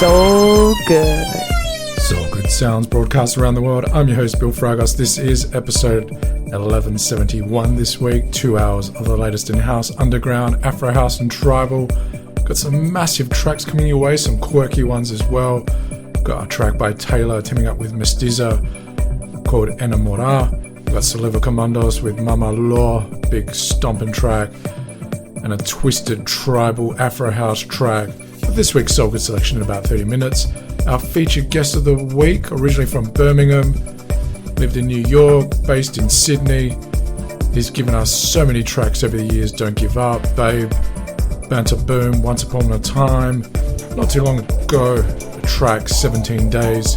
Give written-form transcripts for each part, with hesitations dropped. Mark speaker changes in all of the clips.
Speaker 1: SoulGood.
Speaker 2: SoulGood sounds broadcast around the world. I'm your host, Bill Fragos. This is episode 1171 this week. 2 hours of the latest in house, underground, Afro house, and tribal. Got some massive tracks coming your way, some quirky ones as well. Got a track by Tayllor teaming up with Mestiza called Enamora. Got Saliva Commandos with Mama Law, big stomping track, and a twisted tribal Afro house track. For this week's SoulGood selection in about 30 minutes. Our featured guest of the week, originally from Birmingham, lived in New York, based in Sydney. He's given us so many tracks over the years. Don't Give Up, Babe, Banter Boom, Once Upon a Time. Not too long ago, a track, 17 Days.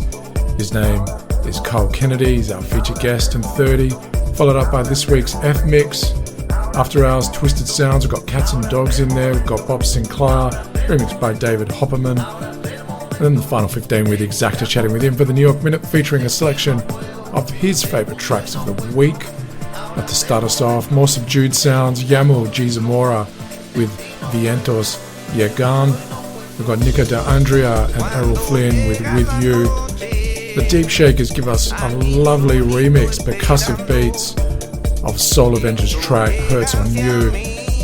Speaker 2: His name is Carl Kennedy. He's our featured guest in 30. Followed up by this week's F-Mix. After Hours Twisted Sounds, we've got Catz and Dogz in there. We've got Bob Sinclar, remixed by David Hopperman. And then the final 15 with Exacta chatting with him for the New York Minute, featuring a selection of his favourite tracks of the week. But to start us off, more subdued sounds, Yamil, G.Zamora with Vientos, llegan. We've got Nico, Andrea and Erolflynn with You. The Deepshakerz give us a lovely remix, percussive beats of Soul Avengerz track, Hurts on You.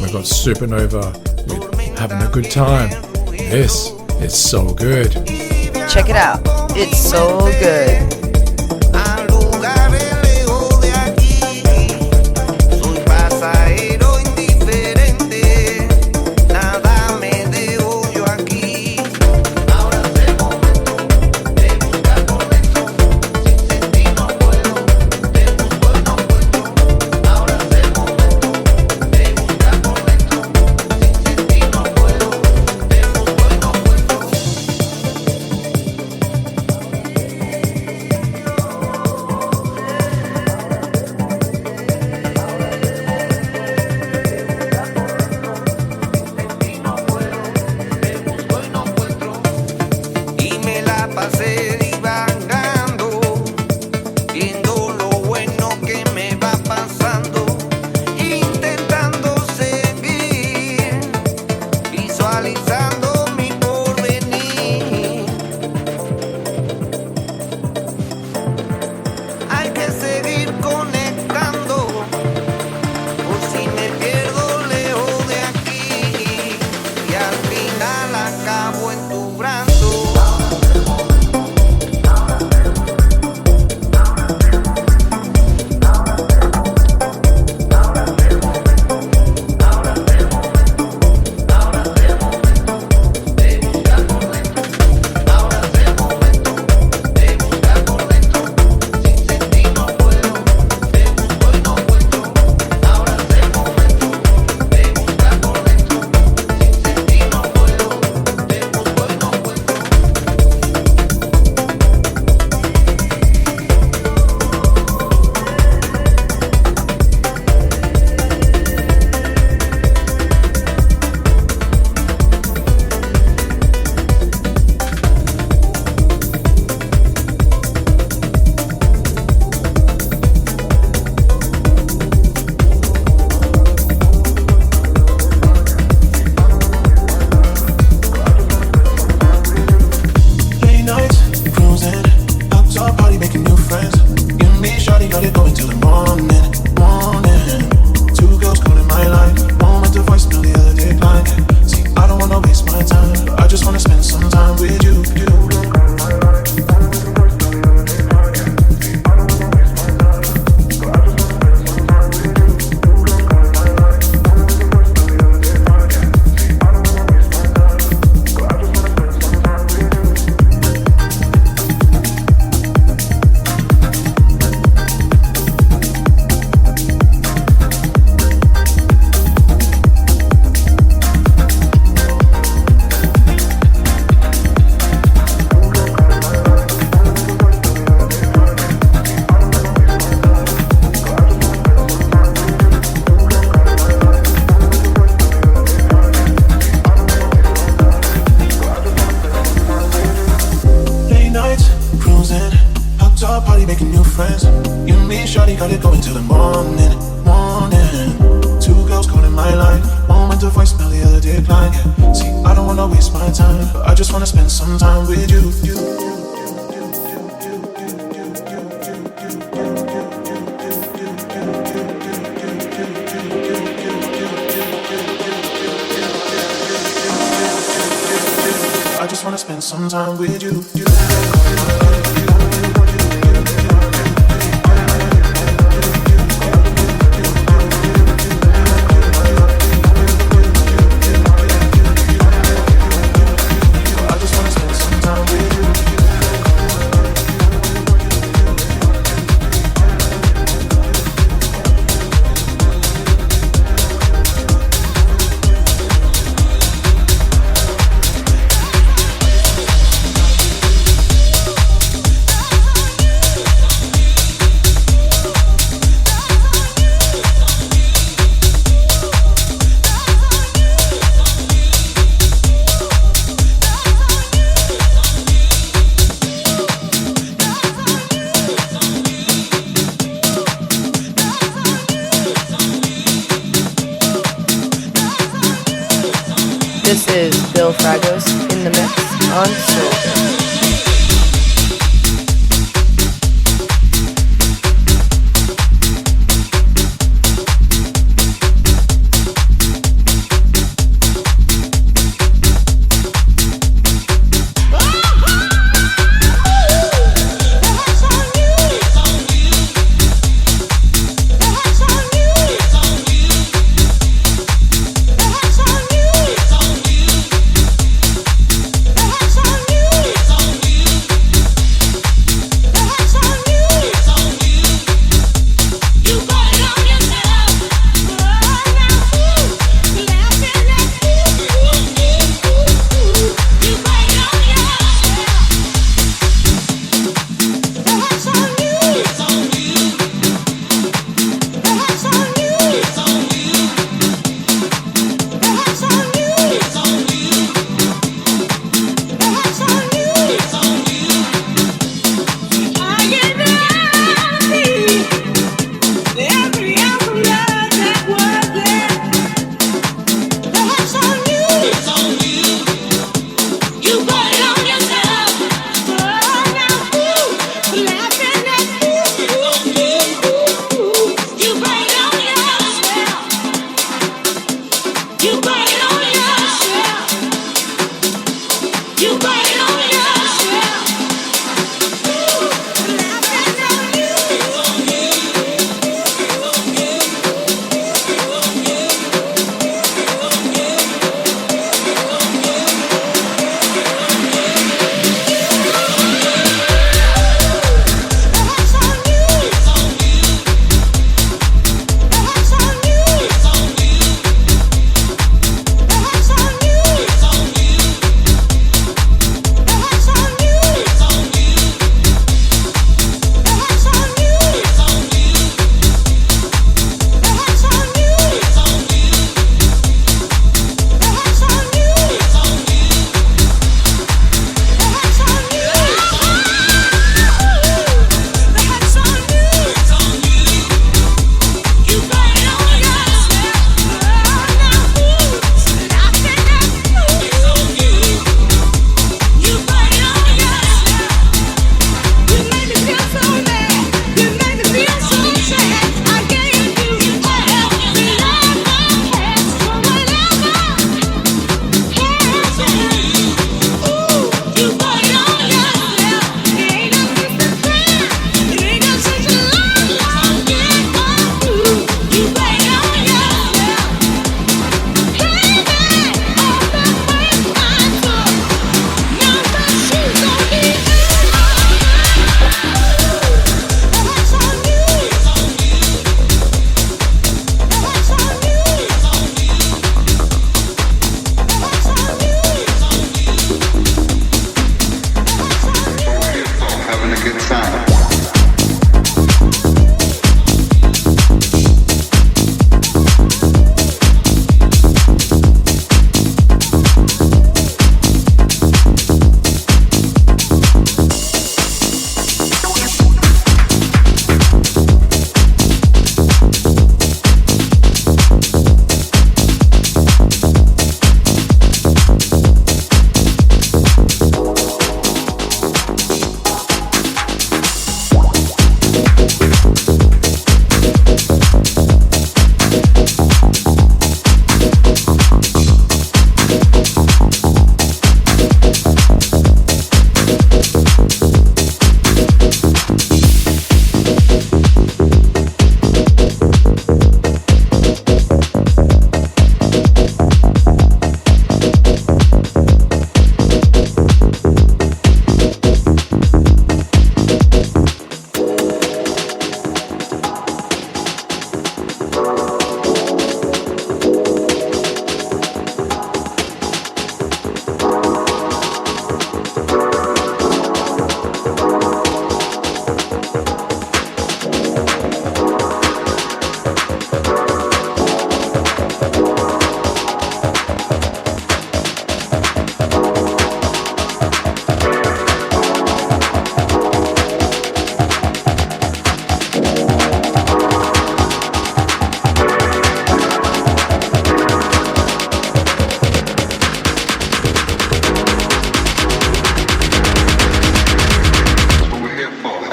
Speaker 2: We've got Supernova with Having a Good Time. This is SoulGood.
Speaker 1: Check it out. It's SoulGood.
Speaker 3: shawty got it going till the morning. Two girls calling my line, moment the voicemail, the other decline. Yeah. See, I don't wanna waste my time, but I just wanna spend some time with you. I just wanna spend some time with you.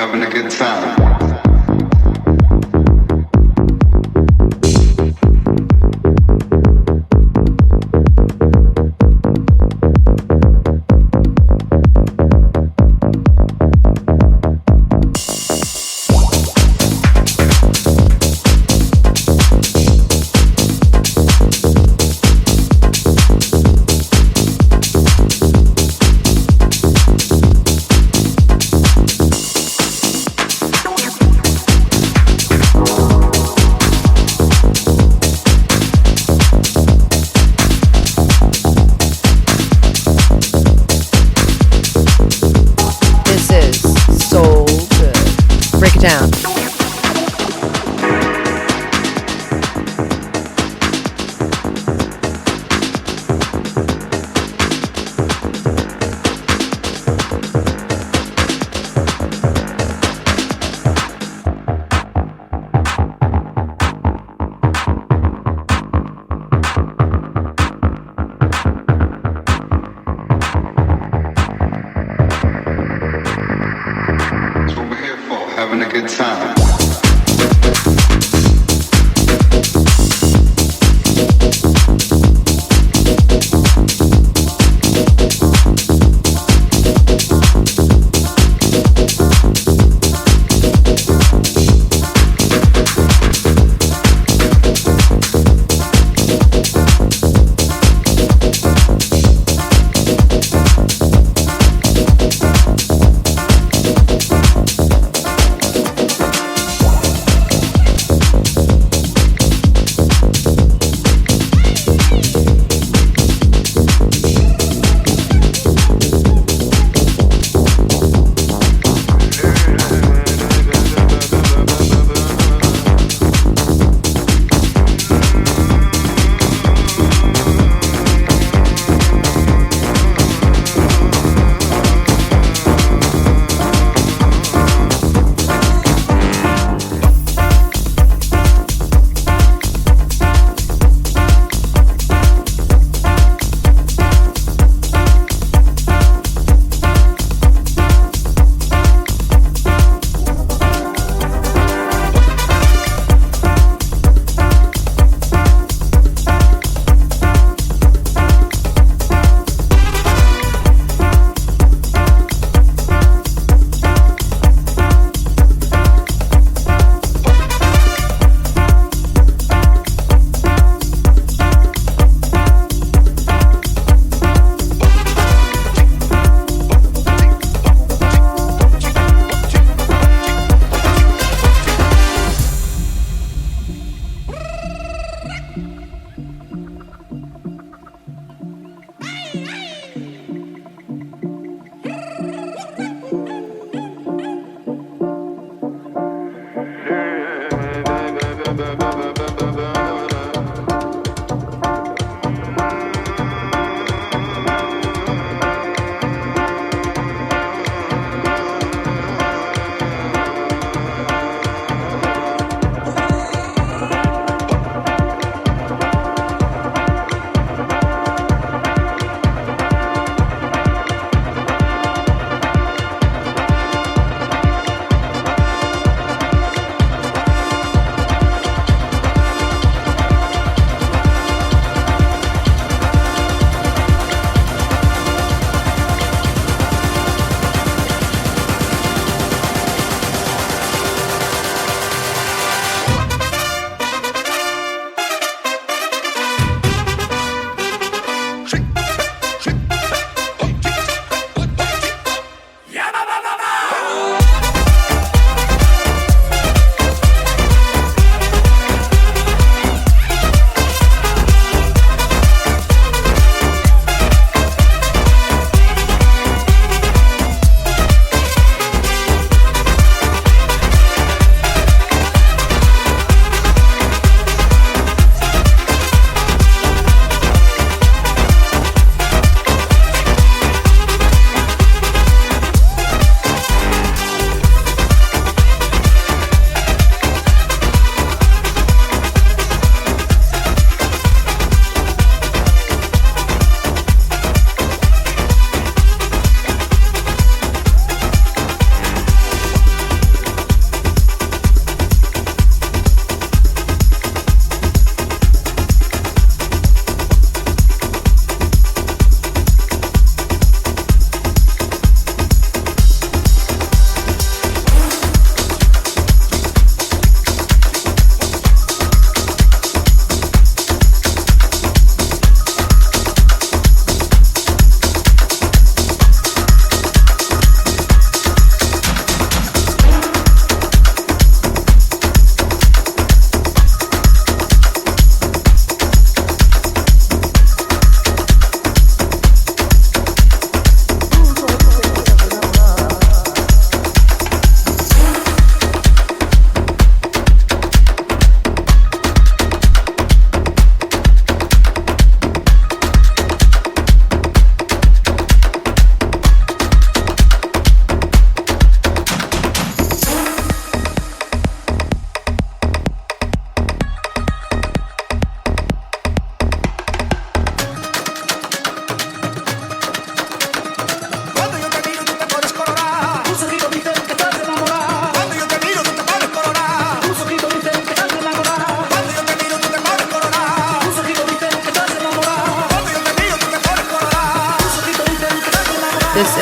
Speaker 4: having a good time.
Speaker 1: Down.
Speaker 4: Having a good time.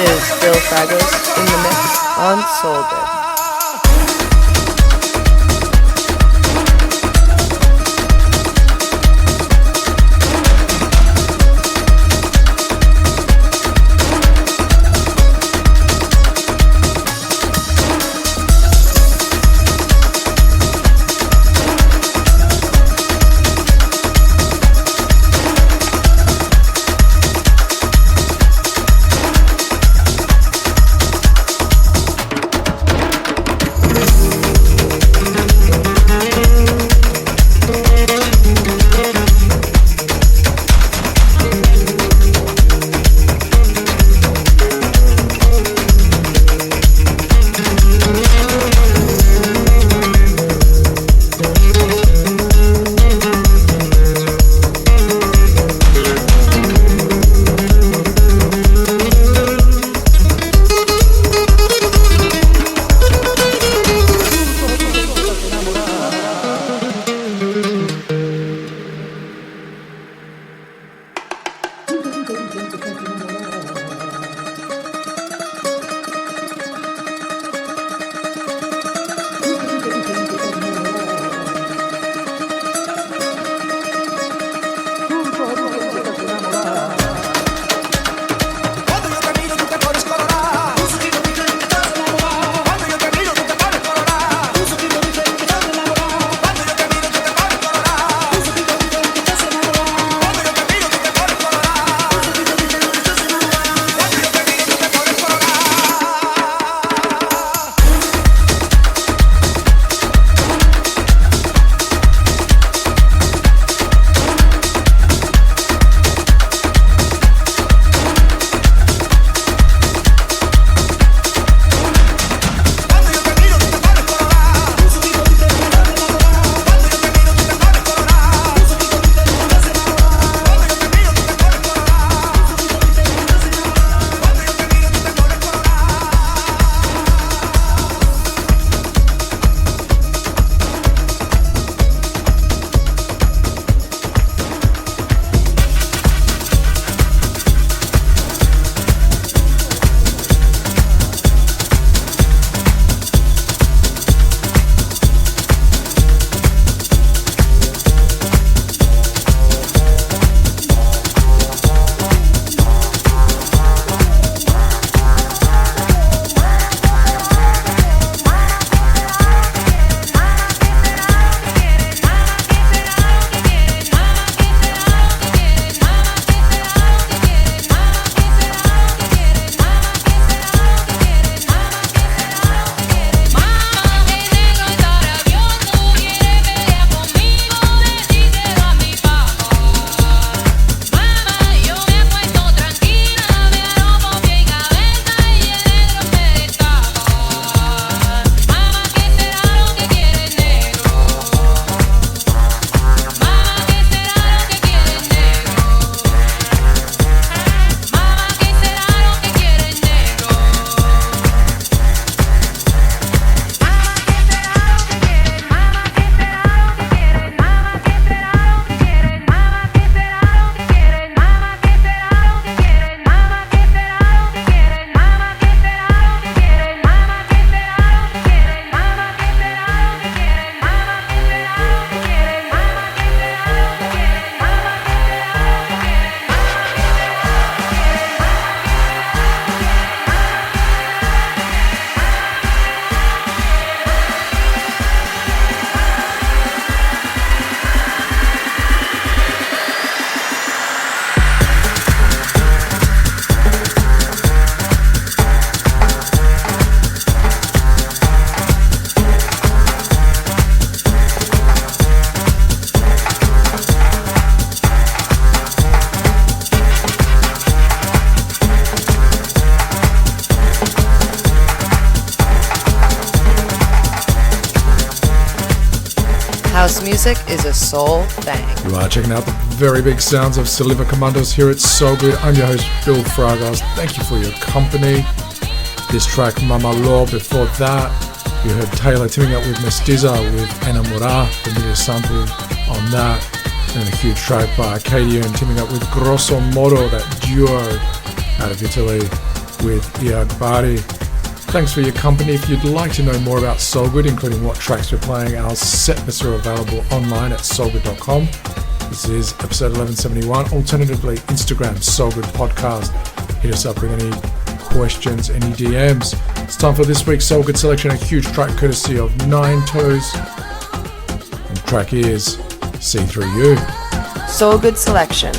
Speaker 1: is Bill Fragos in the mix on SoulGood. House music is a soul thing.
Speaker 2: You are checking out the very big sounds of Saliva Commandos here at SoulGood. I'm your host, Bill Fragos. Thank you for your company. This track, Mama Law. Before that, you heard Tayllor teaming up with Mestiza with Enamora, the media sample on that. And a huge track by ARKADYAN teaming up with GROSSOMODDO, that duo out of Italy, with Bari. Thanks for your company. If you'd like to know more about SoulGood, including what tracks we're playing, our set lists are available online at soulgood.com. This is episode 1171. Alternatively, Instagram, SoulGood Podcast. Hit us up with any questions, any DMs. It's time for this week's SoulGood selection, a huge track courtesy of Ninetoes. And the track is See Through You.
Speaker 1: SoulGood selection.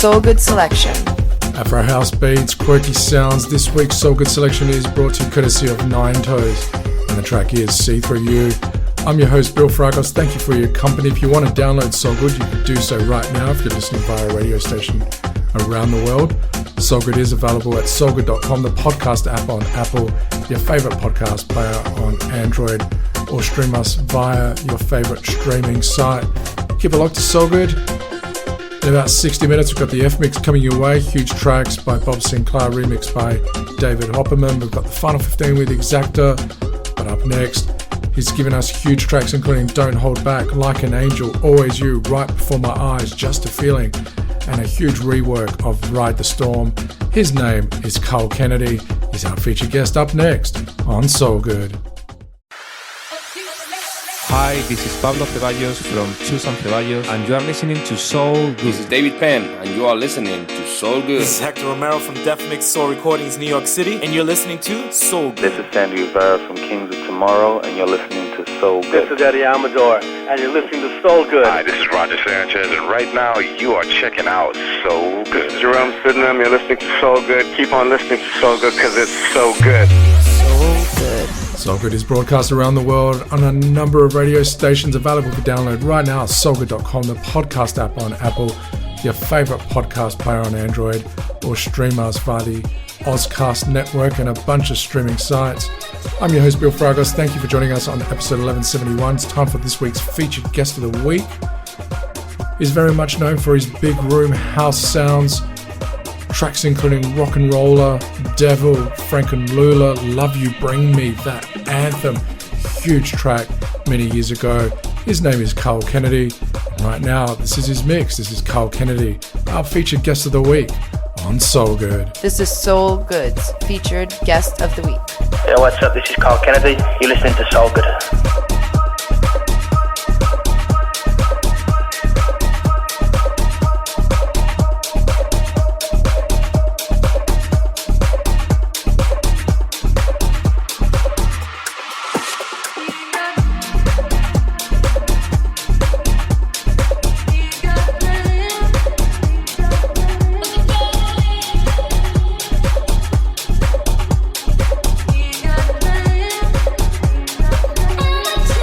Speaker 1: SoulGood selection.
Speaker 2: Afro house beats, quirky sounds. This week's SoulGood selection is brought to you courtesy of Ninetoes, and the track is See Through You. I'm your host, Bill Fragos. Thank you for your company. If you want to download SoulGood, you can do so right now if you're listening via a radio station around the world. SoulGood is available at soulgood.com, the podcast app on Apple, your favorite podcast player on Android, or stream us via your favorite streaming site. Keep it locked to SoulGood. In about 60 minutes, we've got the F-Mix coming your way. Huge tracks by Bob Sinclar, remixed by David Hopperman. We've got the final 15 with Exacta. But up next, he's given us huge tracks including Don't Hold Back, Like an Angel, Always You, Right Before My Eyes, Just a Feeling, and a huge rework of Ride the Storm. His name is Carl Kennedy. He's our featured guest up next on SoulGood.
Speaker 5: Hi, this is Pablo Ceballos from Susan Ceballos, and you are listening to SoulGood.
Speaker 6: This is David Penn, and you are listening to SoulGood.
Speaker 7: This is Hector Romero from Def Mix Soul Recordings, New York City, and you're listening to SoulGood.
Speaker 8: This is Sandy Rivera from Kings of Tomorrow, and you're listening to SoulGood.
Speaker 9: This is Eddie Amador, and you're listening to SoulGood.
Speaker 10: Hi, this is Roger Sanchez, and right now you are checking out SoulGood. This is Jerome Sydenham, you're listening to SoulGood. Keep on listening to SoulGood because it's so good.
Speaker 1: So good.
Speaker 2: SoulGood is broadcast around the world on a number of radio stations available for download right now. SoulGood.com, the podcast app on Apple, your favourite podcast player on Android, or stream us via the Ozcast network and a bunch of streaming sites. I'm your host, Bill Fragos. Thank you for joining us on episode 1171. It's time for this week's featured guest of the week. He's very much known for his big room house sounds, tracks including Rock and Roller, Devil, Frank and Lula, Love You Bring Me, that anthem, huge track many years ago. His name is Carl Kennedy. And right now, this is his mix. This is Carl Kennedy, our featured guest of the week on SoulGood.
Speaker 1: This is SoulGood's featured guest of the week.
Speaker 9: Hey, what's up? This is Carl Kennedy. You're listening to SoulGood.
Speaker 11: Tell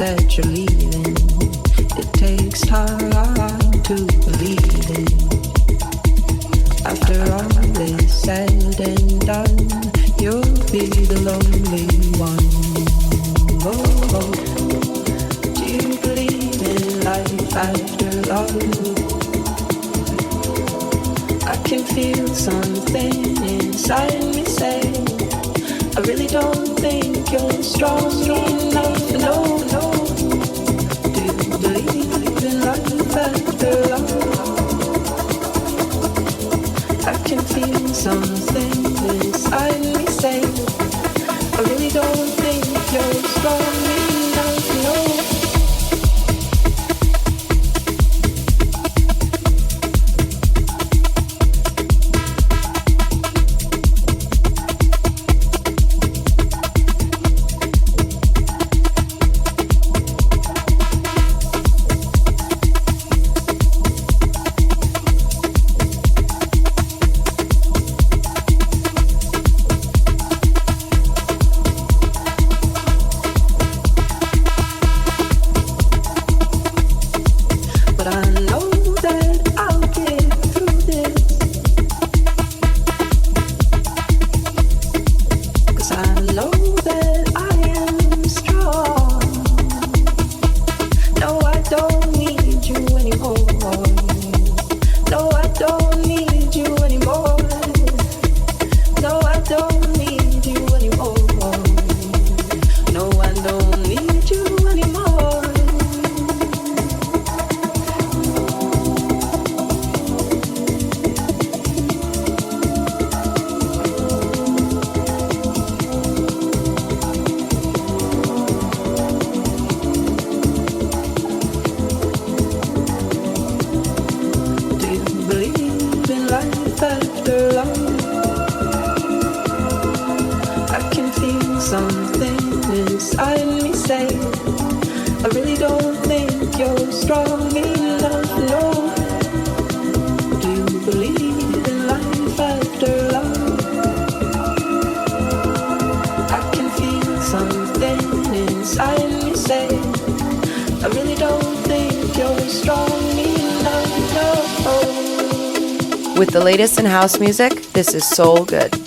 Speaker 11: that you're leaving. It takes time to believe it. After all is said and done, you'll be the lonely one. Oh, oh. Do you believe in life after love? I can feel something inside me say, I really don't think you're strong enough. No, no. Do you believe in life after love? I can feel something inside me say, I really don't think you're strong enough. No.
Speaker 1: With the latest in house music, this is SoulGood.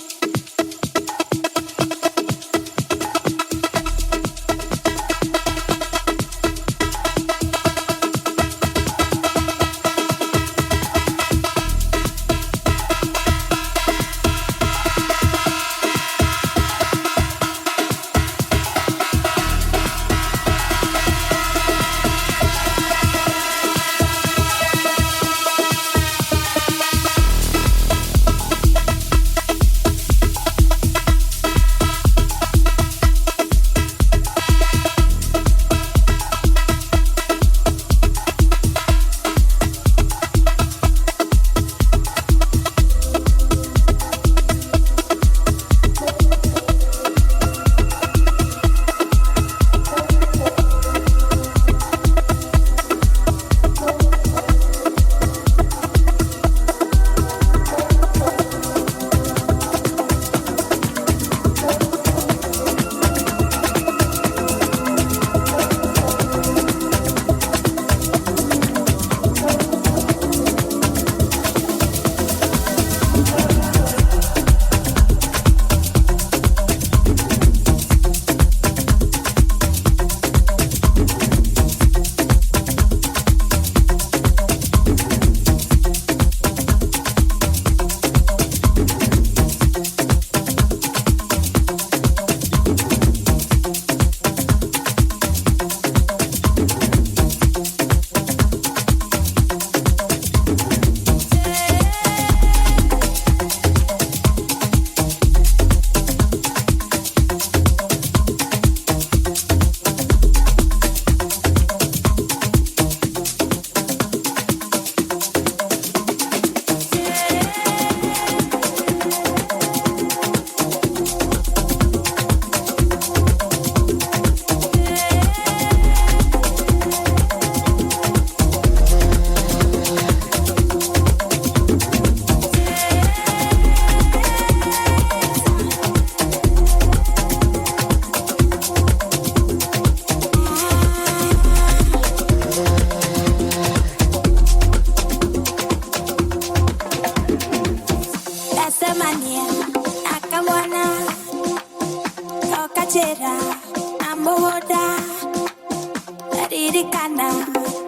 Speaker 12: Taririkana,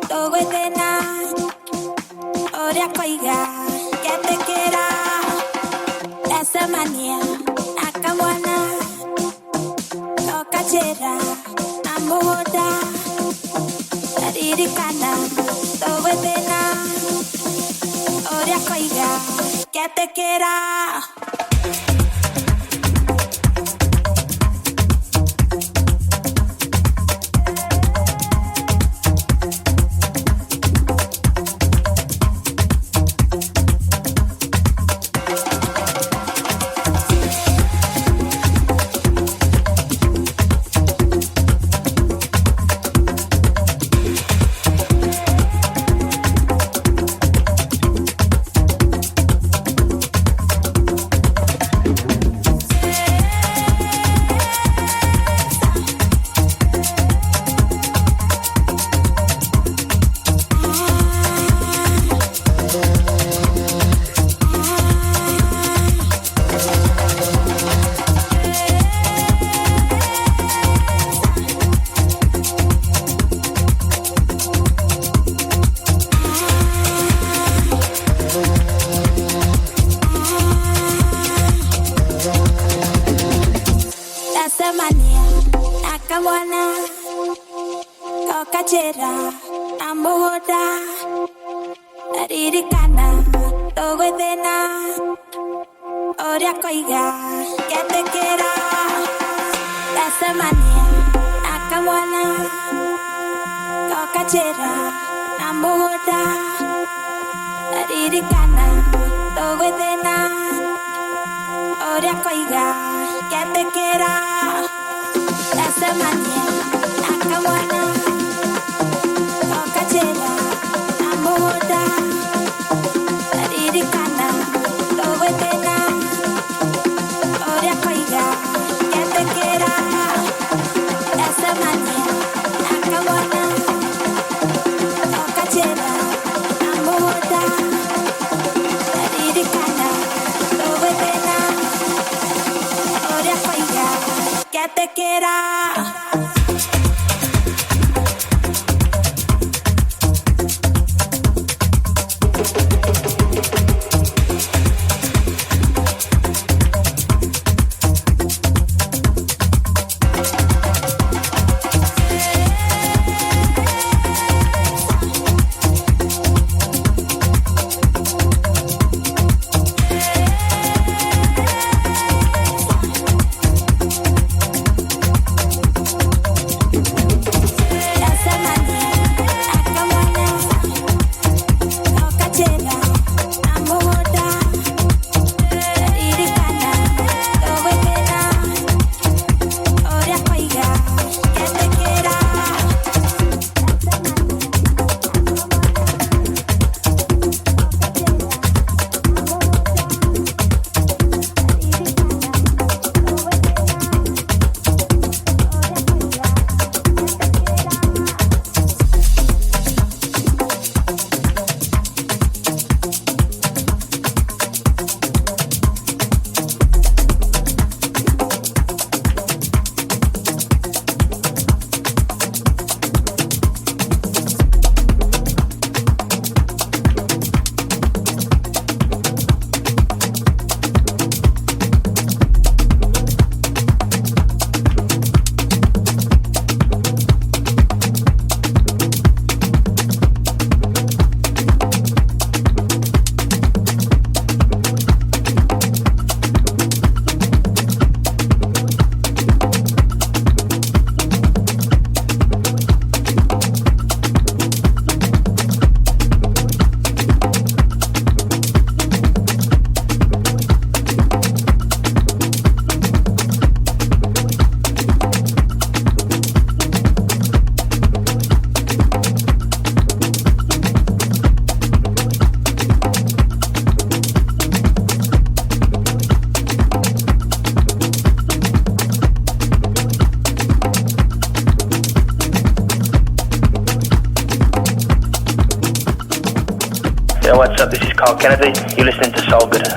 Speaker 12: Togwethena, Oria Koiga, Ketekera, Tasamania, Nakamwana, Tokachera, Namuhoda, Taririkana, Togwethena, Oria Koiga, Ketekera.
Speaker 9: Yo, what's up? This is Carl Kennedy. You're listening to SoulGood.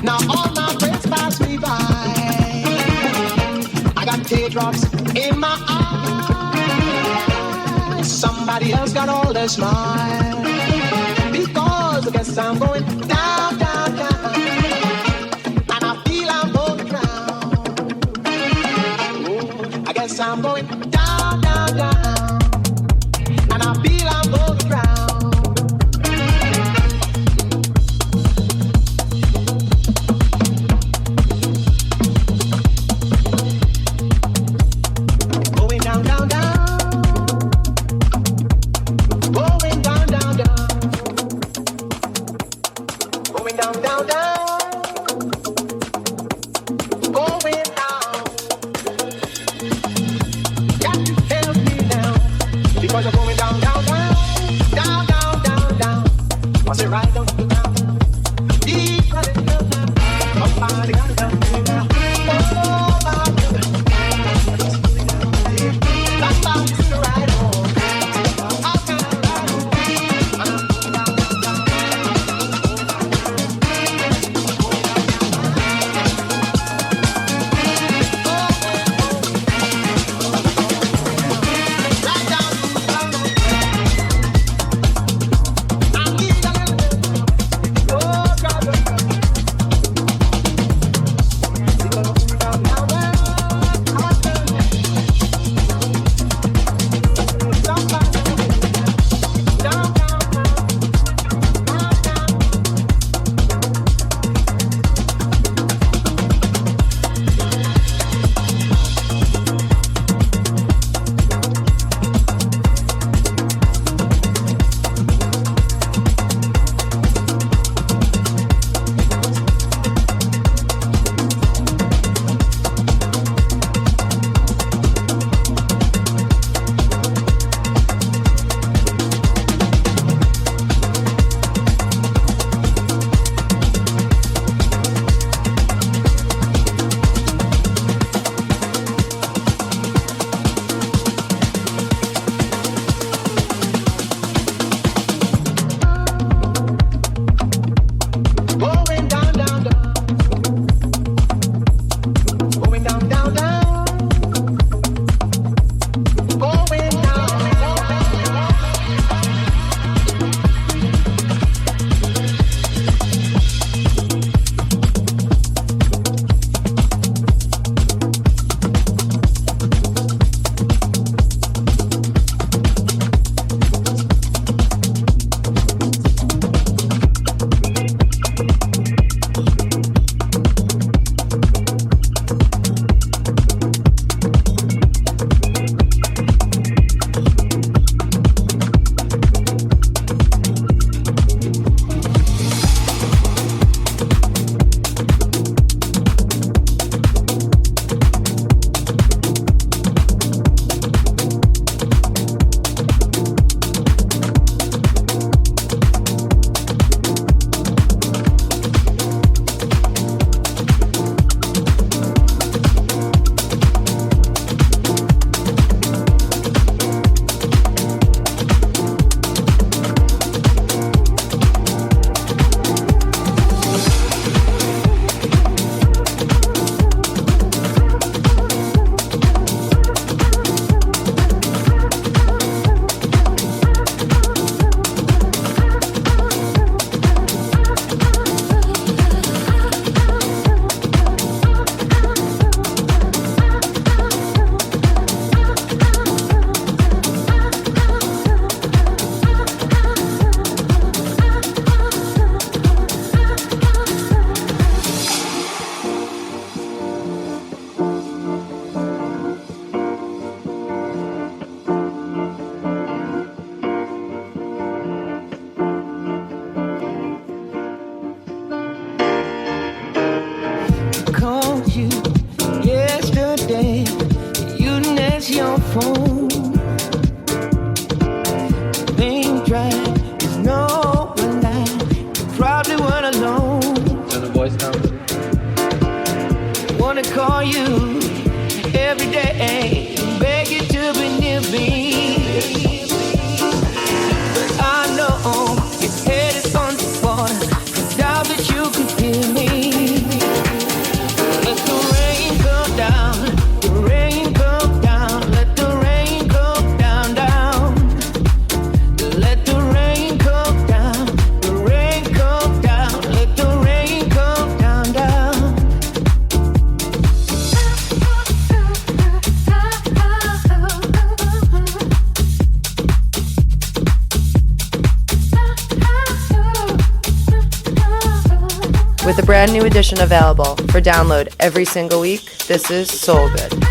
Speaker 3: Now all my friends pass me by. I got teardrops in my eyes. Somebody else got all their smile. Because I guess I'm going down, down, down. And I feel I'm going down. Oh, I guess I'm going down, down, down. And I feel I'm going down.
Speaker 11: phone. Being dry, there's no one there. You probably weren't alone.
Speaker 5: Turn the voice down.
Speaker 11: Wanna call you every day, beg you to be near me. But I know your head is on the water. I doubt that you can hear me.
Speaker 1: with a brand new edition available for download every single week. This is SoulGood.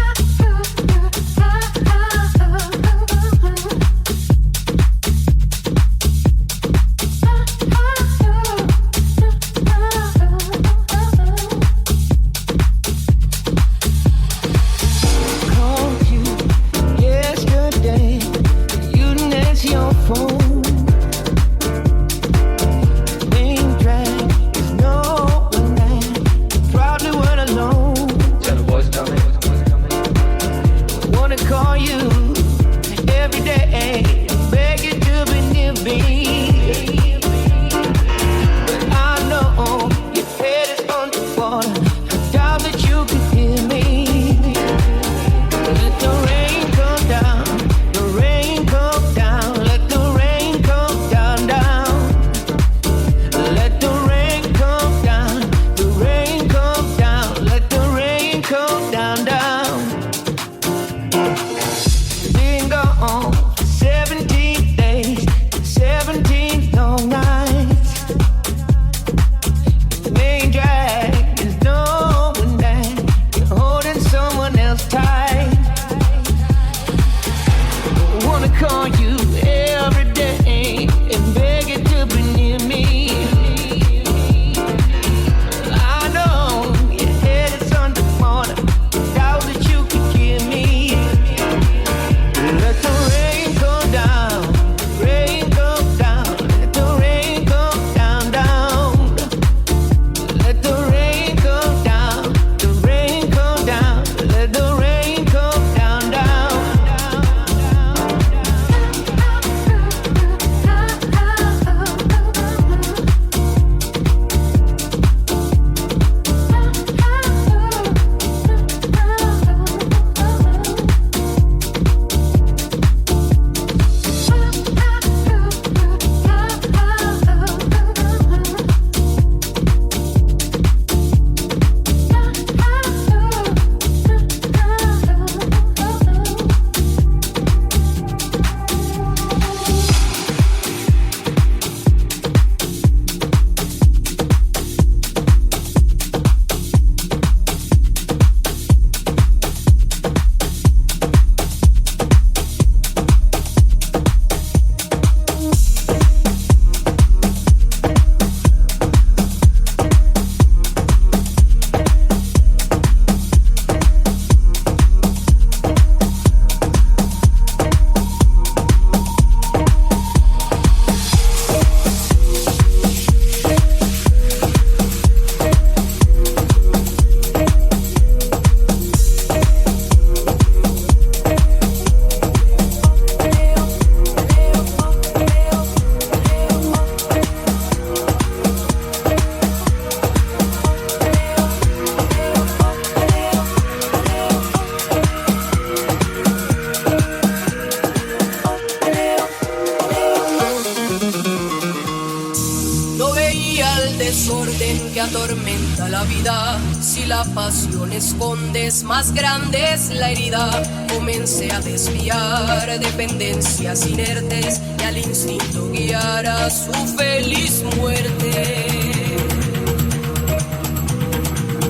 Speaker 13: Más grande es la herida, comencé a desviar dependencias inertes y al instinto guiar a su feliz muerte.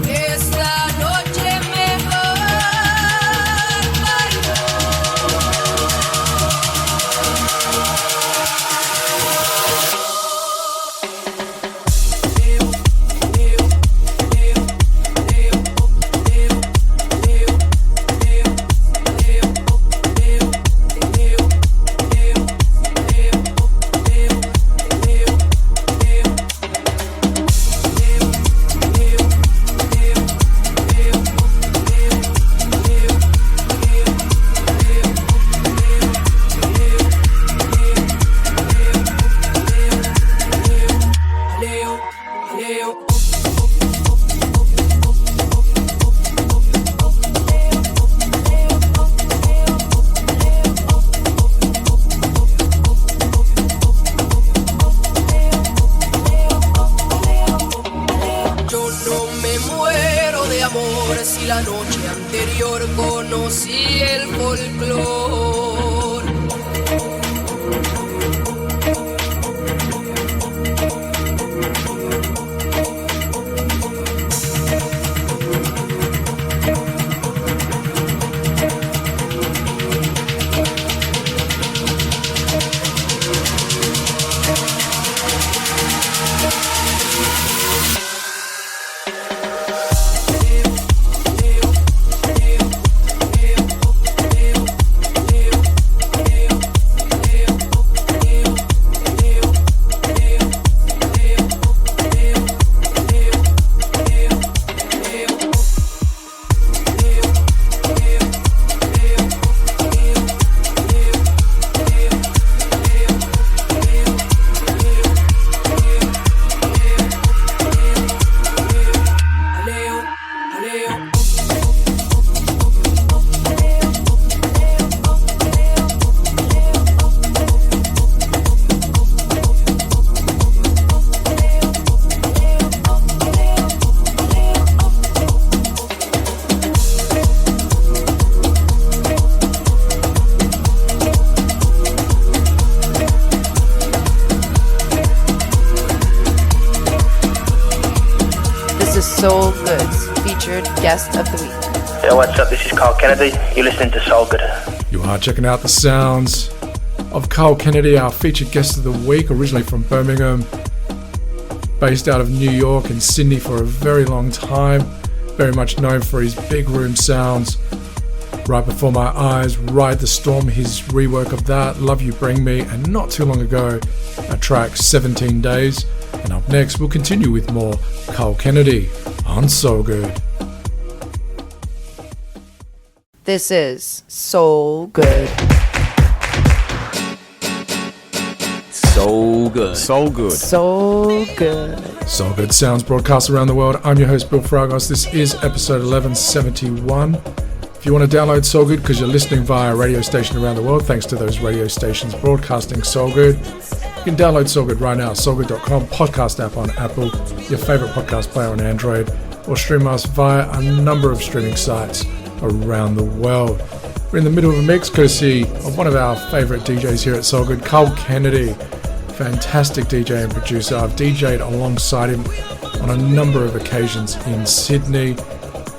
Speaker 13: Esta noche mejor
Speaker 14: la noche anterior conocí el folclor.
Speaker 1: is SoulGood's featured guest of the week.
Speaker 9: Yo, what's up? This is Carl Kennedy. You're listening to SoulGood.
Speaker 2: You are checking out the sounds of Carl Kennedy, our featured guest of the week, originally from Birmingham, based out of New York and Sydney for a very long time, very much known for his big room sounds. Right Before My Eyes, Ride the Storm, his rework of that, Love You Bring Me, and not too long ago, a track 17 Days. And up next, we'll continue with more Carl Kennedy on SoulGood.
Speaker 1: This is SoulGood.
Speaker 6: SoulGood. SoulGood.
Speaker 1: SoulGood.
Speaker 2: SoulGood sounds broadcast around the world. I'm your host, Bill Fragos. This is episode 1171. If you want to download SoulGood because you're listening via a radio station around the world, thanks to those radio stations broadcasting SoulGood, you can download SoulGood right now, soulgood.com, podcast app on Apple, your favorite podcast player on Android, or stream us via a number of streaming sites around the world. We're in the middle of a mix courtesy of one of our favorite DJs here at SoulGood, Carl Kennedy. Fantastic DJ and producer. I've DJ'd alongside him on a number of occasions in Sydney.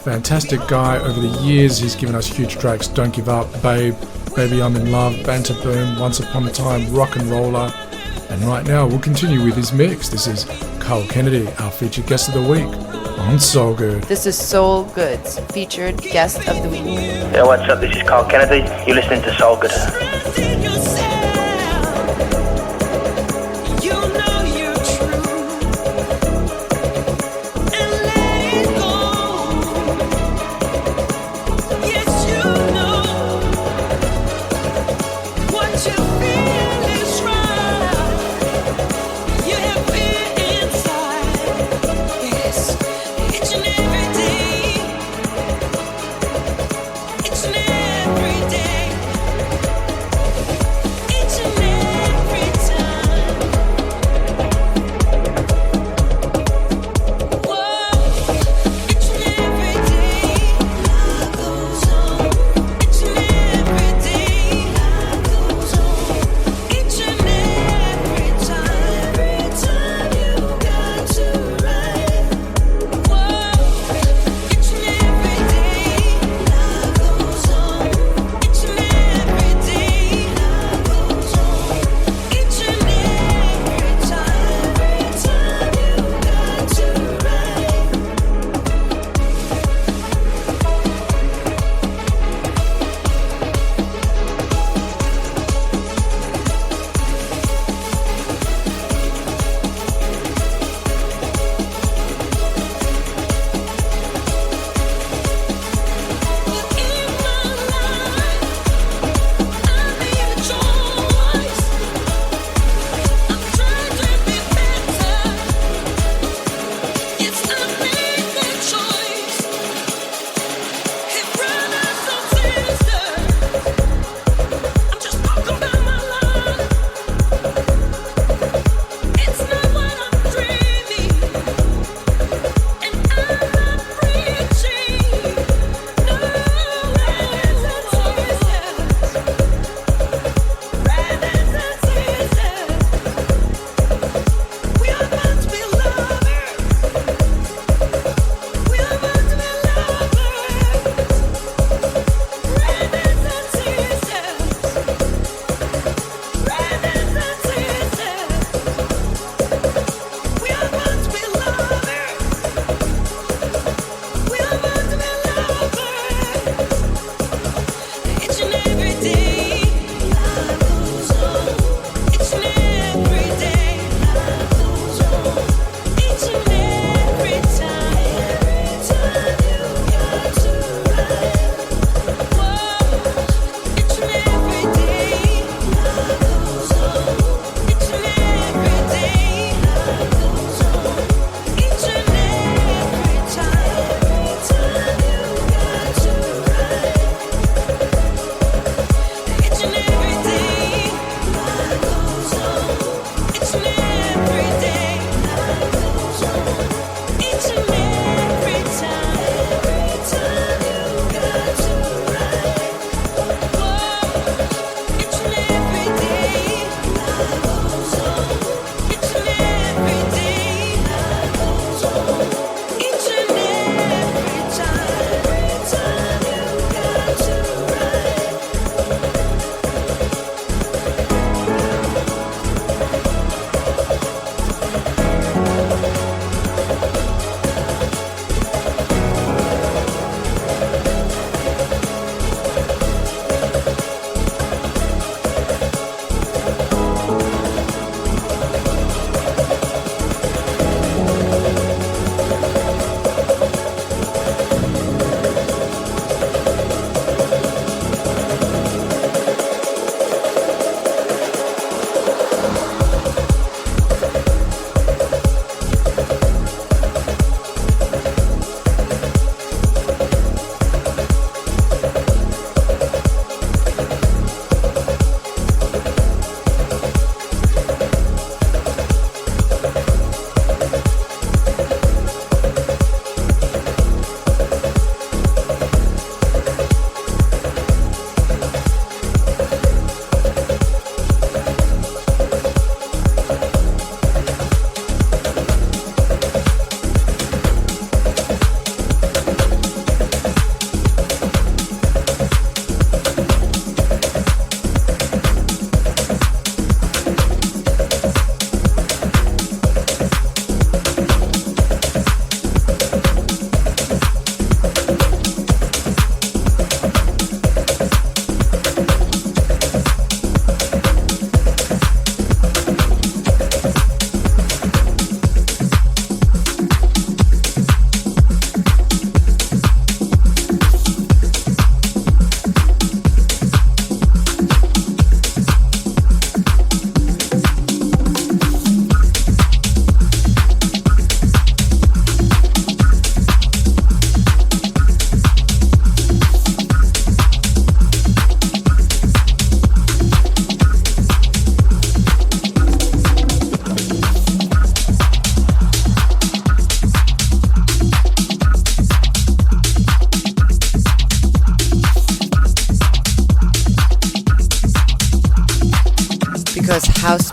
Speaker 2: Fantastic guy. Over the years, he's given us huge tracks: Don't Give Up, Babe, Baby I'm in Love, Banter Boom, Once Upon a Time, Rock and Roller. And right now, we'll continue with his mix. This is Carl Kennedy, our featured guest of the week on SoulGood.
Speaker 1: This is SoulGood's featured guest of the week.
Speaker 9: Yo, what's up? This is Carl Kennedy. You're listening to SoulGood.
Speaker 12: Each and every day.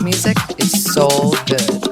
Speaker 1: music is soul good.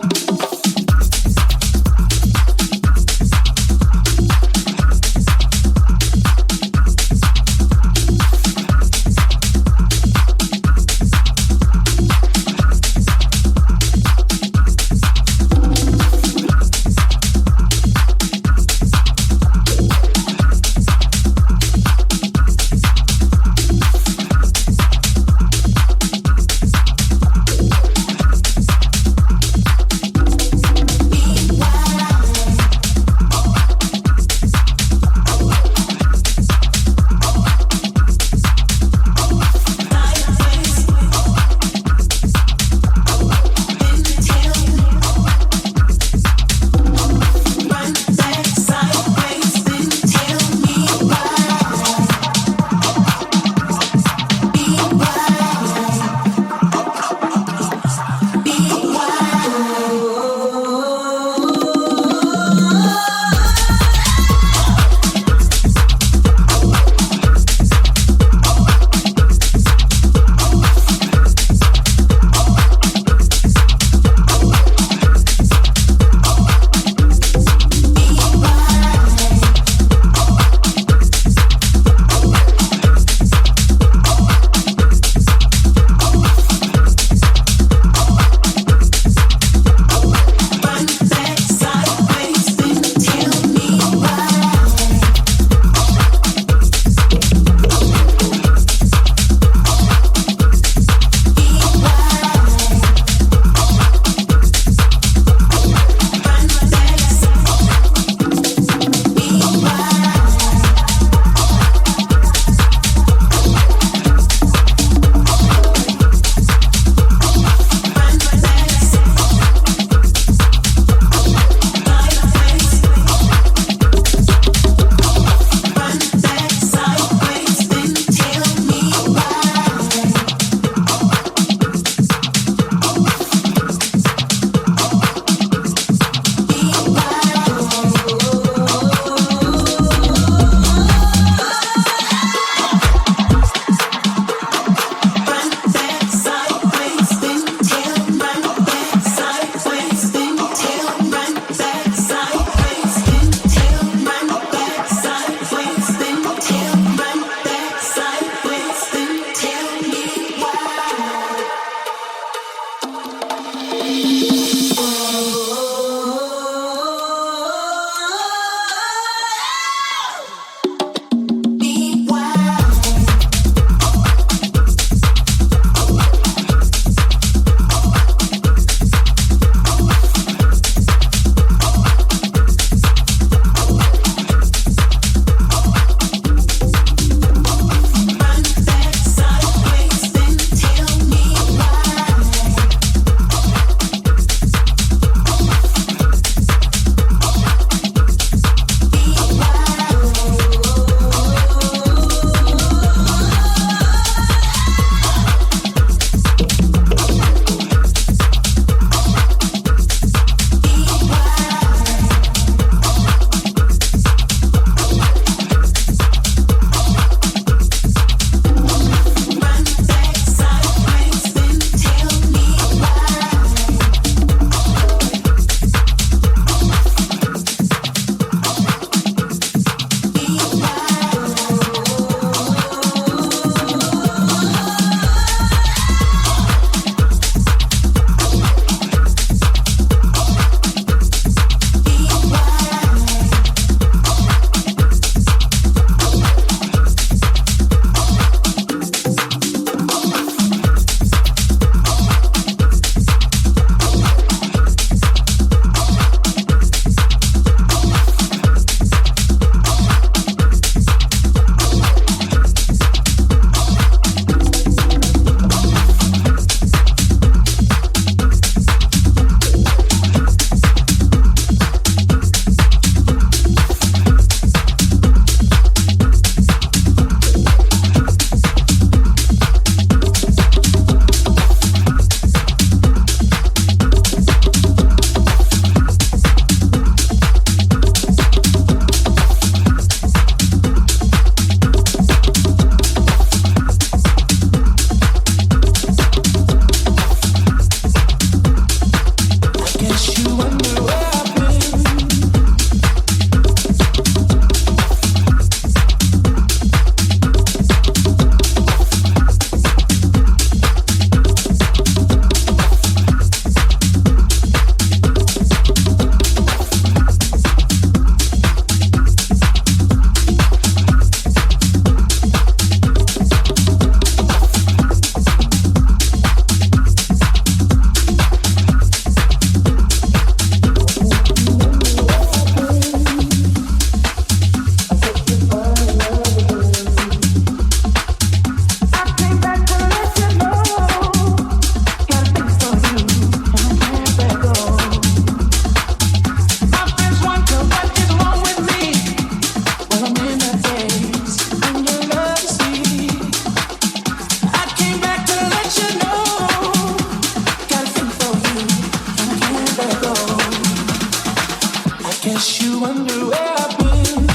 Speaker 3: guess you wonder where I've been.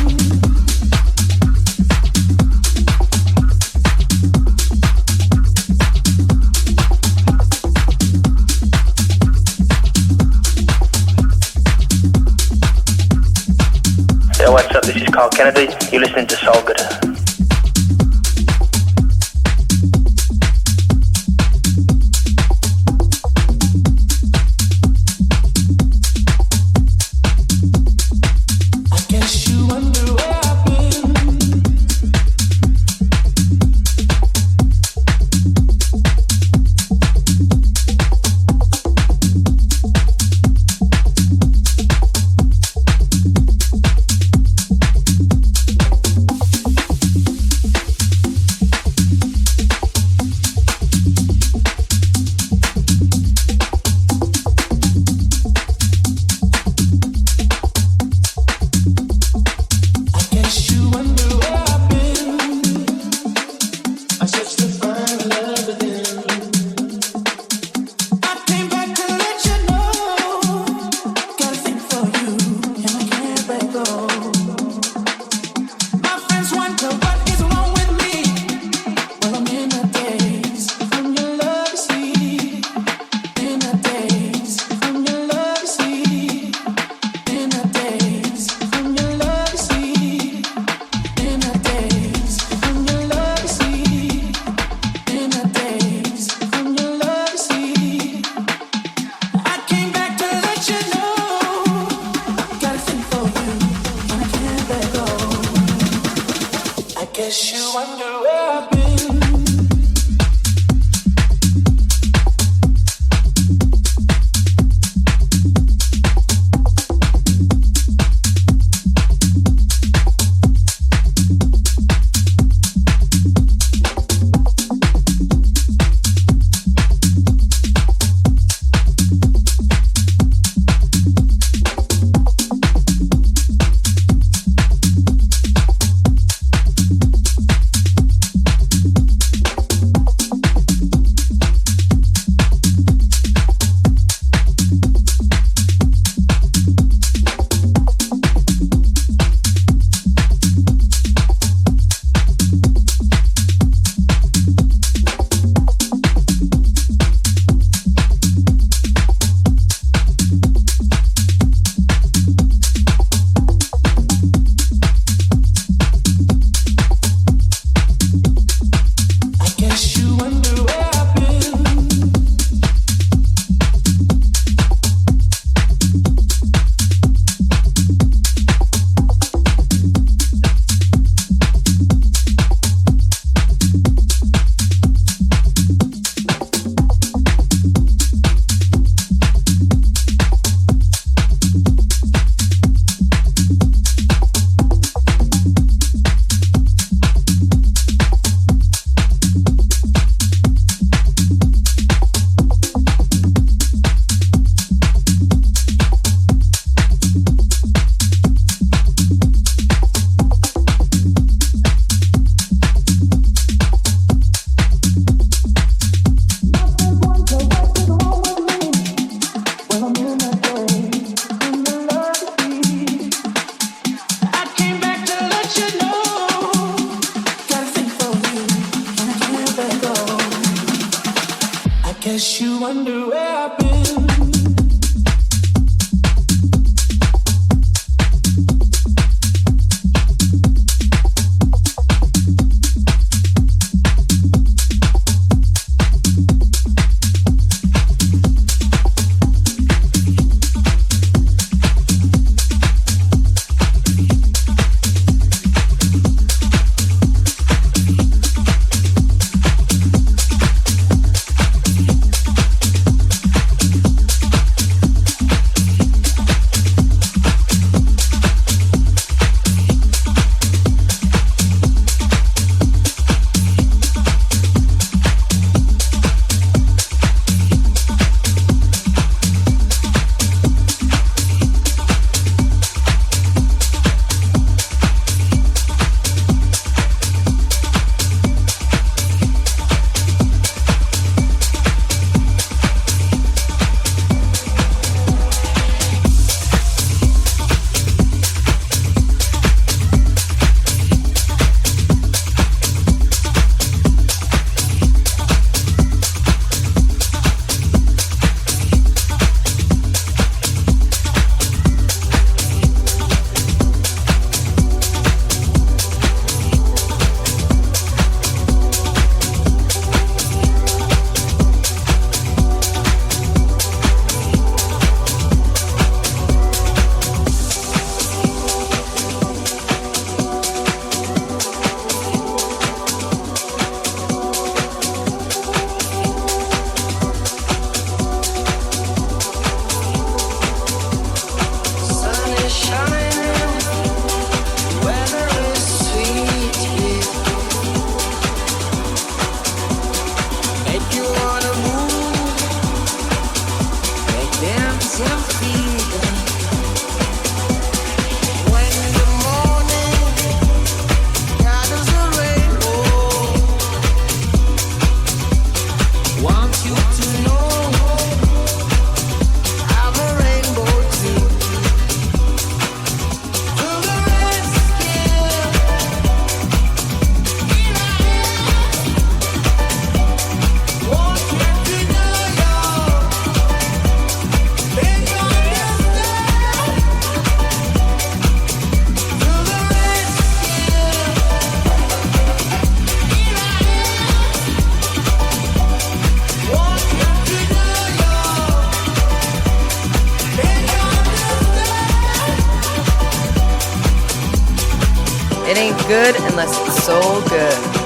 Speaker 9: Yo, what's up? This is Carl Kennedy. You're listening to SoulGood.
Speaker 1: It ain't good unless it's soul good.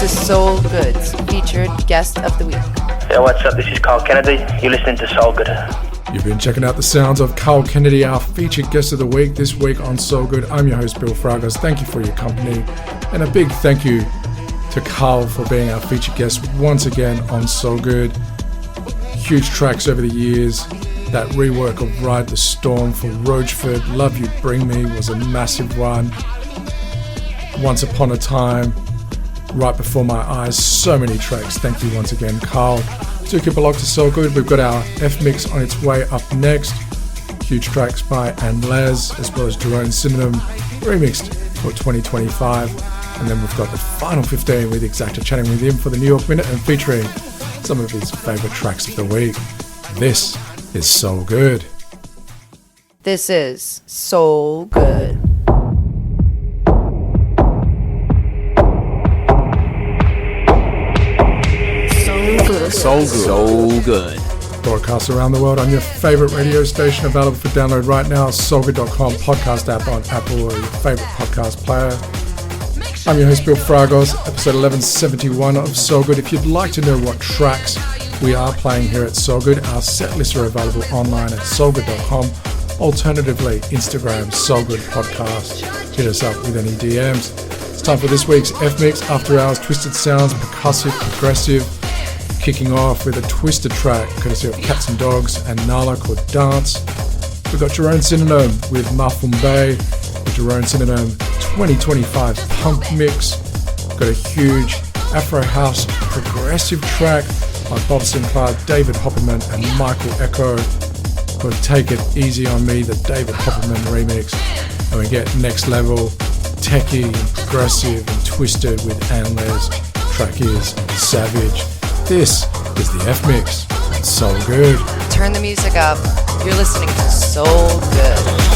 Speaker 1: This is SoulGood's featured guest of the week.
Speaker 9: Yo, what's up? This is Carl Kennedy. You're listening to SoulGood.
Speaker 2: You've been checking out the sounds of Carl Kennedy, our featured guest of the week this week on SoulGood. I'm your host, Bill Fragas. Thank you for your company. And a big thank you to Carl for being our featured guest once again on SoulGood. Huge tracks over the years. That rework of Ride the Storm for Roachford, Love You Bring Me was a massive one. Once Upon a Time, Right Before My Eyes, so many tracks. Thank you once again, Carl. Do keep a lock to SoulGood. We've got our F-Mix on its way up next. Huge tracks by Anlez, as well as Jerome Sydenham, remixed for 2025. And then we've got the final 15 with Exacta chatting with him for the New York Minute and featuring some of his favourite tracks of the week. This is SoulGood.
Speaker 1: This is SoulGood.
Speaker 15: SoulGood.
Speaker 2: Broadcasts around the world on your favourite radio station, available for download right now. SoulGood.com podcast app on Apple or your favourite podcast player. I'm your host, Bill Fragos, episode 1171 of SoulGood. If you'd like to know what tracks we are playing here at SoulGood, our set lists are available online at SoulGood.com. Alternatively, Instagram, SoulGood Podcast. Hit us up with any DMs. It's time for this week's F-Mix, After Hours, Twisted Sounds, percussive, progressive. Kicking off with a twisted track, courtesy of Catz and Dogz and Nala, called Dance. We've got Jerome Sydenham with Mafum Bay, the Jerome Sydenham 2025 Punk Mix. Got a huge Afro House progressive track by Bob Sinclar, David Hopperman and Michael Ekow. Called Take It Easy On Me, the David Hopperman remix. And we get next level, techie, progressive and twisted with Anlez. Track is Savage. This is the F-Mix on SoulGood.
Speaker 1: Turn the music up. You're listening to SoulGood.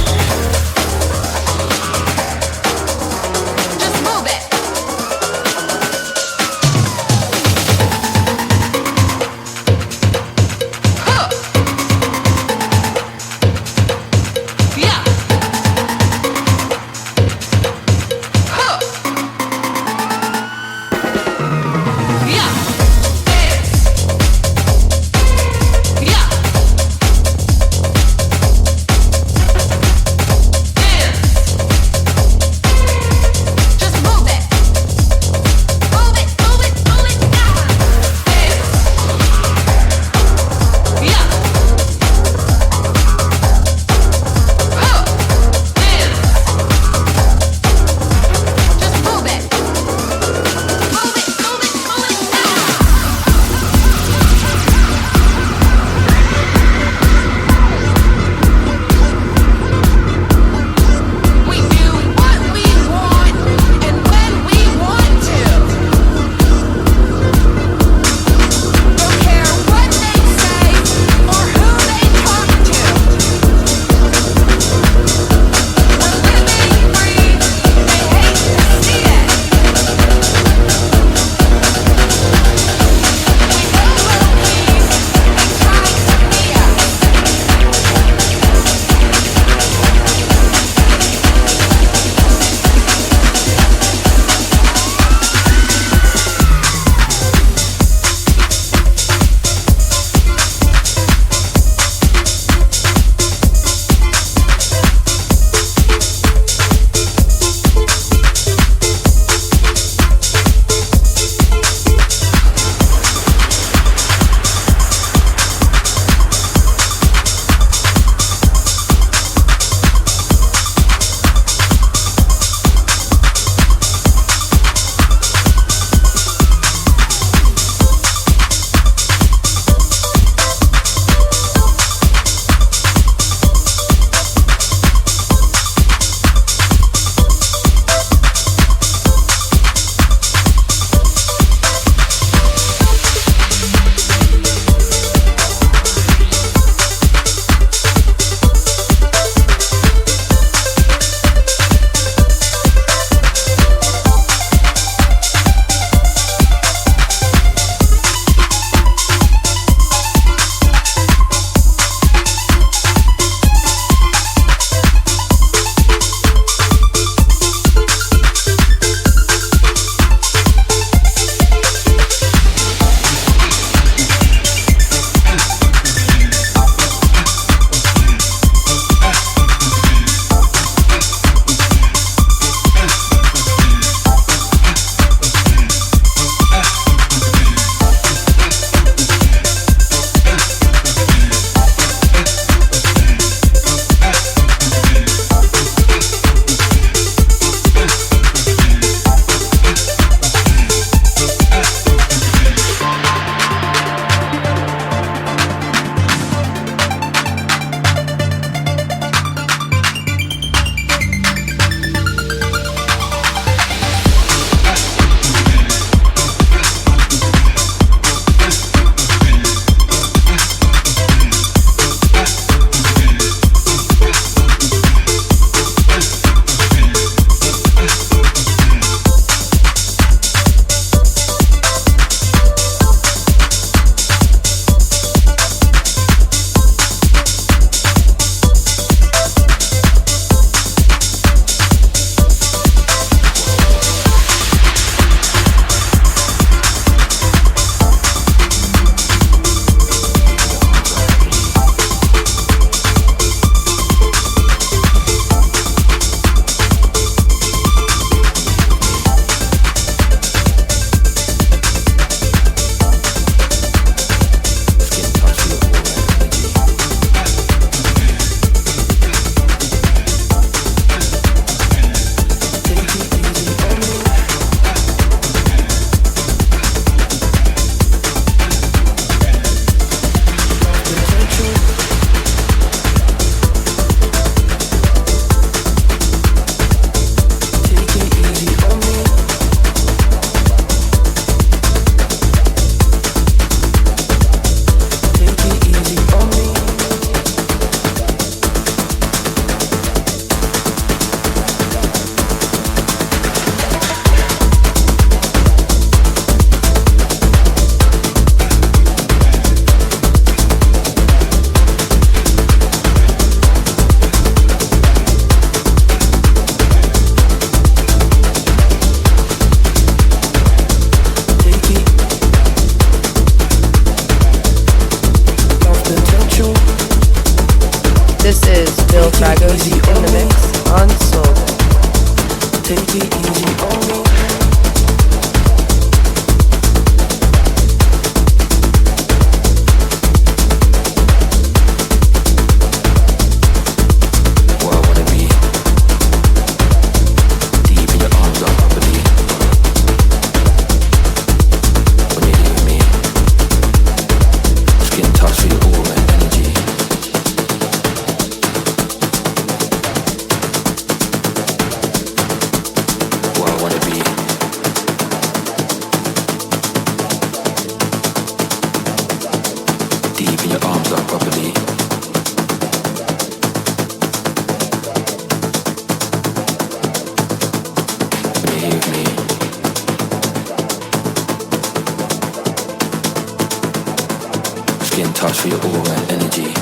Speaker 15: Skin touch for your aura and energy.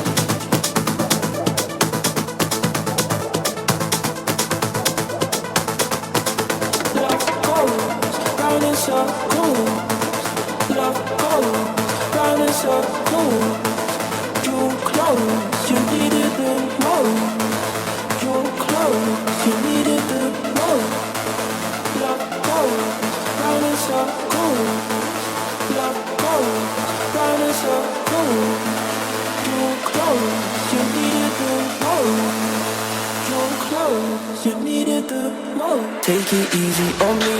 Speaker 11: Love goes round in circles. Love goes round in circles. You close, you needed the most. You close, you needed the most. Love goes round in circles. Love goes round in circles. You close, you needed the most. You close, you needed the most.
Speaker 15: Take it easy on me.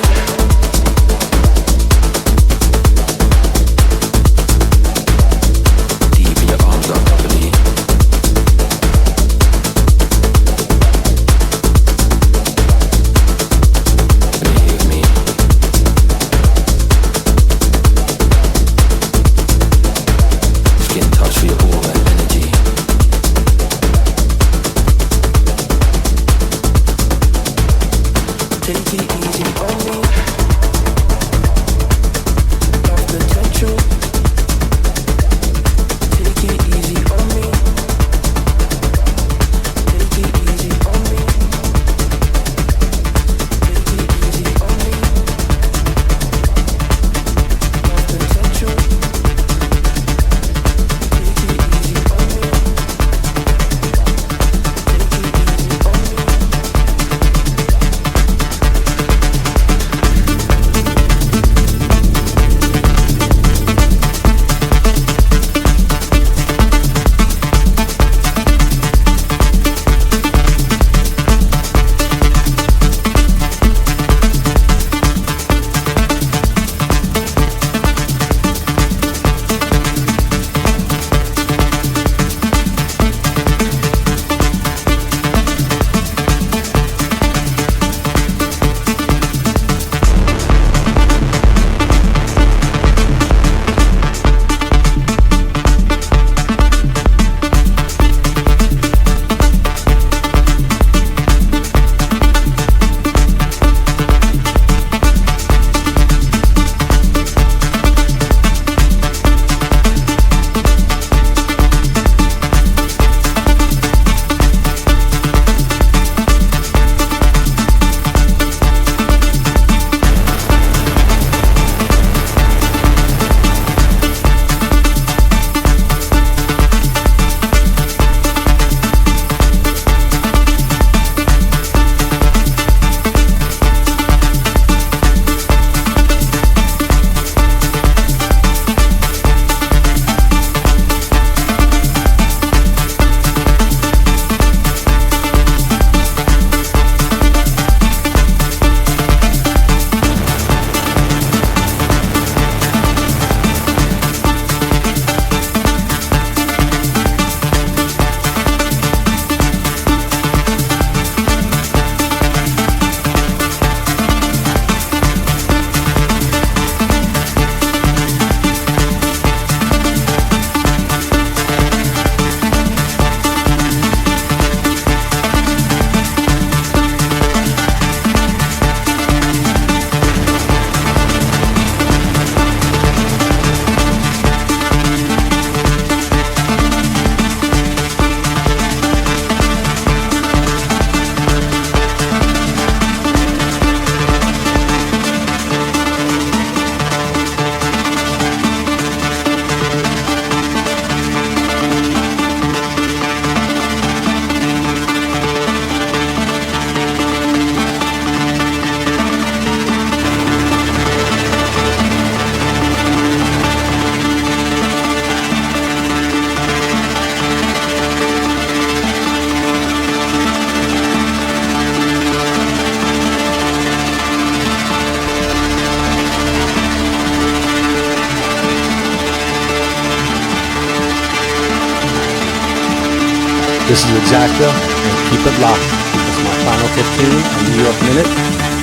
Speaker 16: This is Exacta, and keep it locked because my final 15 and New York Minute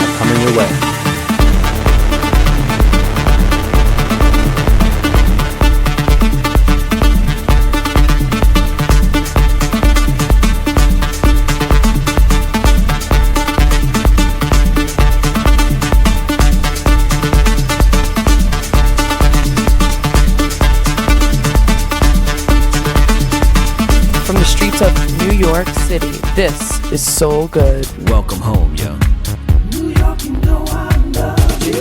Speaker 16: are coming your way.
Speaker 1: This is SoulGood.
Speaker 17: Welcome home, yo.
Speaker 11: New York, you know I love you.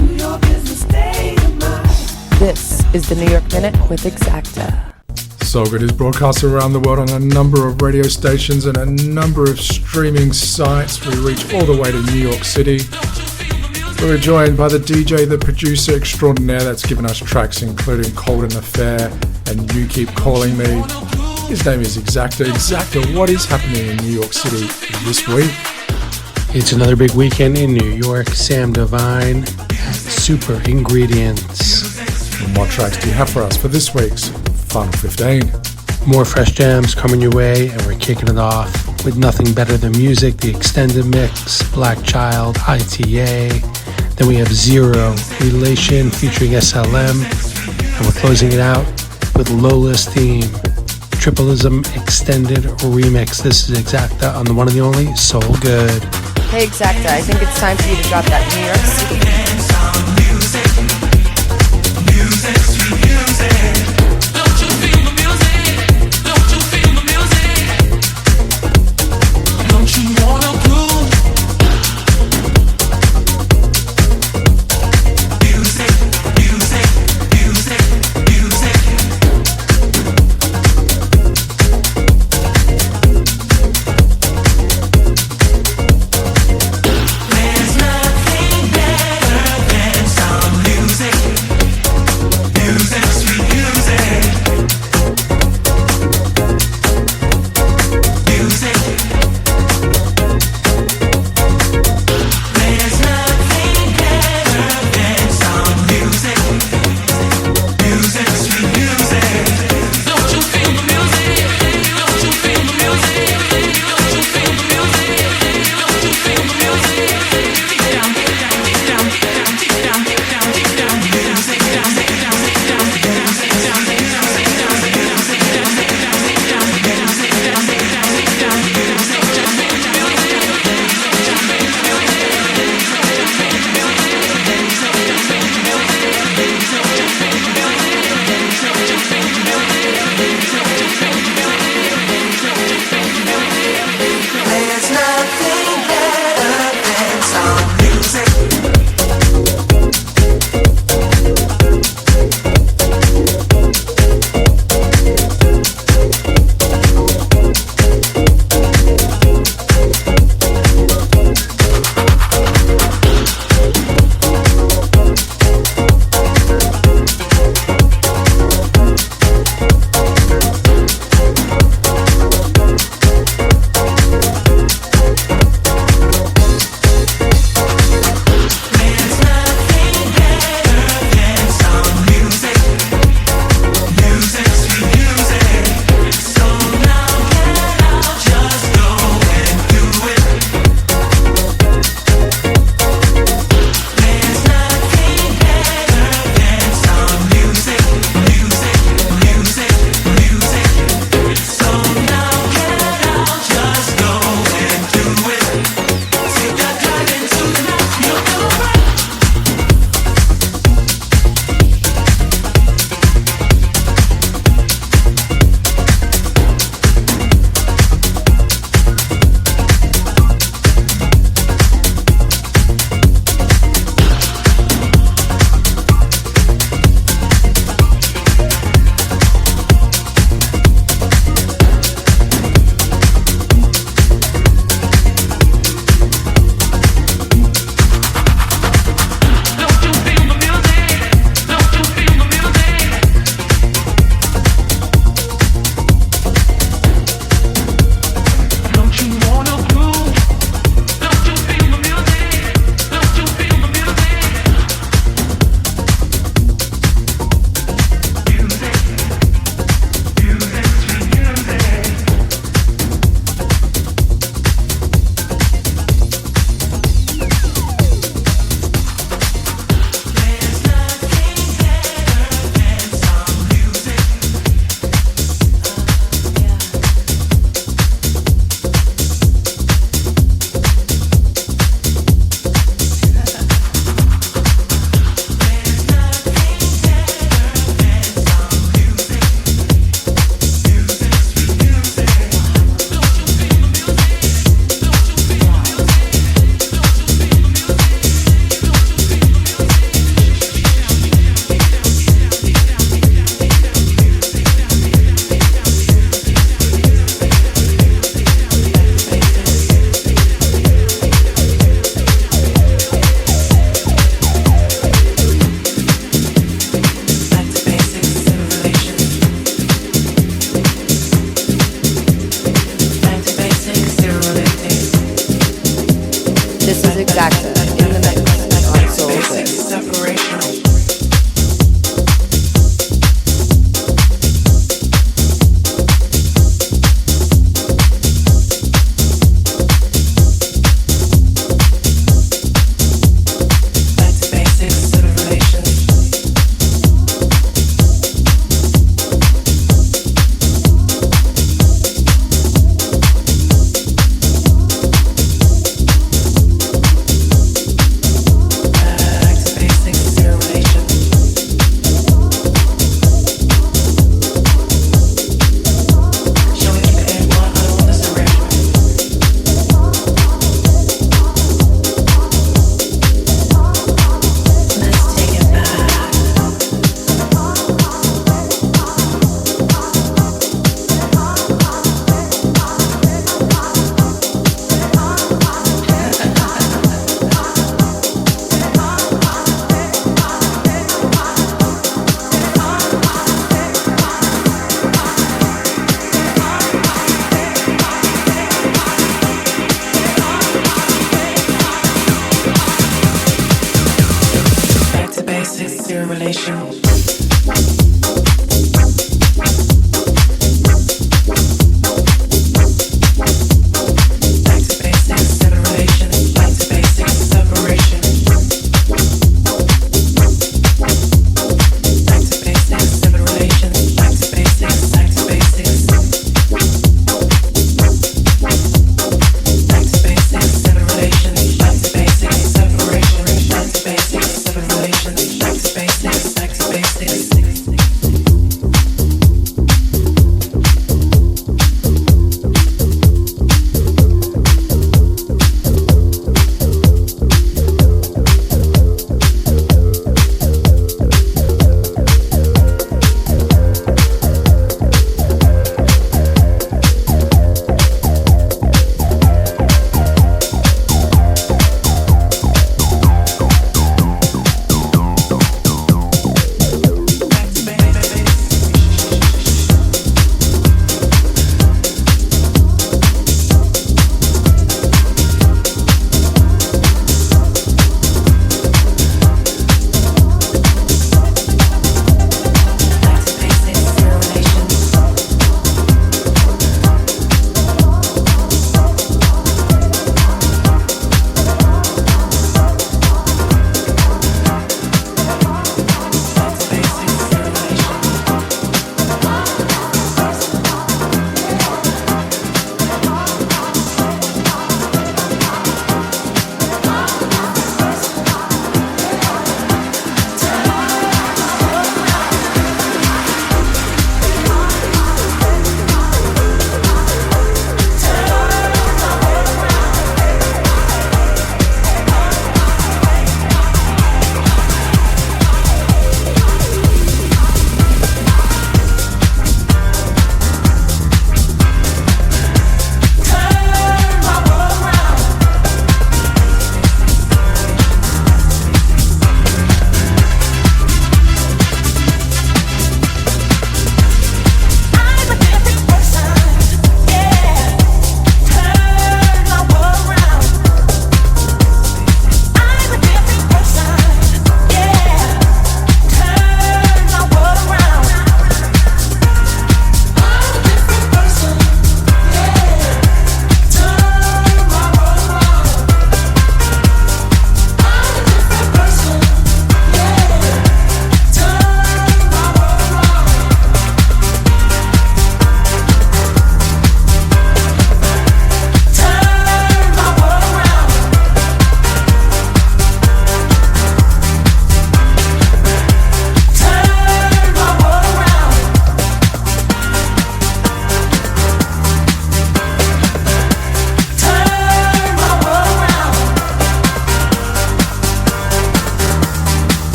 Speaker 11: New York is the state of mind.
Speaker 1: This is the New York Minute with Exacta.
Speaker 2: SoulGood is broadcast around the world on a number of radio stations and a number of streaming sites. We reach all the way to New York City. We're joined by the DJ, the producer extraordinaire that's given us tracks including Cold and Affair and You Keep Calling Me. His name is Exacta. Exacta, what is happening in New York City this week?
Speaker 18: It's another big weekend in New York. Sam Divine, Super Ingredients.
Speaker 2: And what tracks do you have for us for this week's Final 15?
Speaker 18: More fresh jams coming your way, and we're kicking it off with Nothing Better Than Music, the extended mix, Black Child, ITA. Then we have Zero Relation featuring SLM, and we're closing it out with Lola's theme, Tripleism Extended Remix. This is Exacta on the one and the only SoulGood.
Speaker 1: Hey Exacta, I think it's time for you to drop that New York City.
Speaker 11: There's nothing better than
Speaker 1: Exacta in the mix on SoulGood.
Speaker 15: Separation.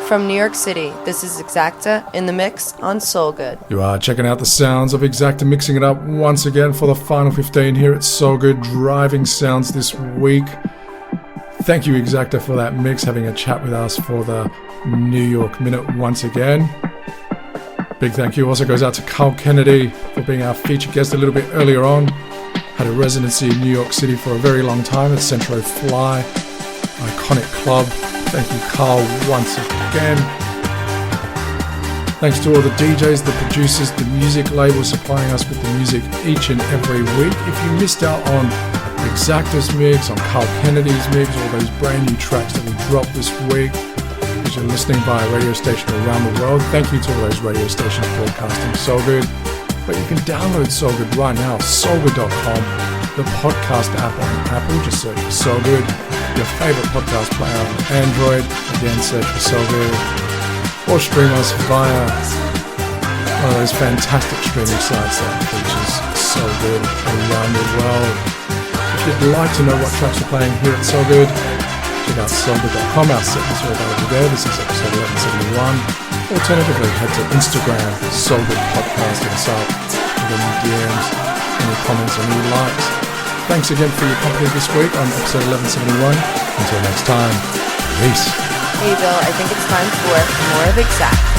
Speaker 1: From New York City, this is Exacta in the mix on SoulGood.
Speaker 2: You are checking out the sounds of Exacta, mixing it up once again for the final 15 here at SoulGood, driving sounds this week. Thank you, Exacta, for that mix, having a chat with us for the New York Minute once again. Big thank you also goes out to Carl Kennedy for being our featured guest a little bit earlier on. Had a residency in New York City for a very long time at Centro Fly, iconic club. Thank you, Carl, once again. Thanks to all the DJs, the producers, the music labels supplying us with the music each and every week. If you missed out on Exacta's mix, on Carl Kennedy's mix, all those brand new tracks that we dropped this week, because you're listening by a radio station around the world, thank you to all those radio stations broadcasting SoulGood. But you can download SoulGood right now, soulgood.com, the podcast app on Apple, just search for SoulGood. Your favorite podcast player on Android, again search for SoulGood. Or stream us via one of those fantastic streaming sites that features SoulGood around the world. If you'd like to know what tracks we're playing here at SoulGood, check out soulgood.com. Our set is all available there. This is episode 1171. Alternatively, head to Instagram, SoulGood Podcast, and start with any DMs, any comments, or any likes. Thanks again for your company this week on episode 1171. Until next time, peace.
Speaker 1: Hey Bill, I think it's time for more of Exacta.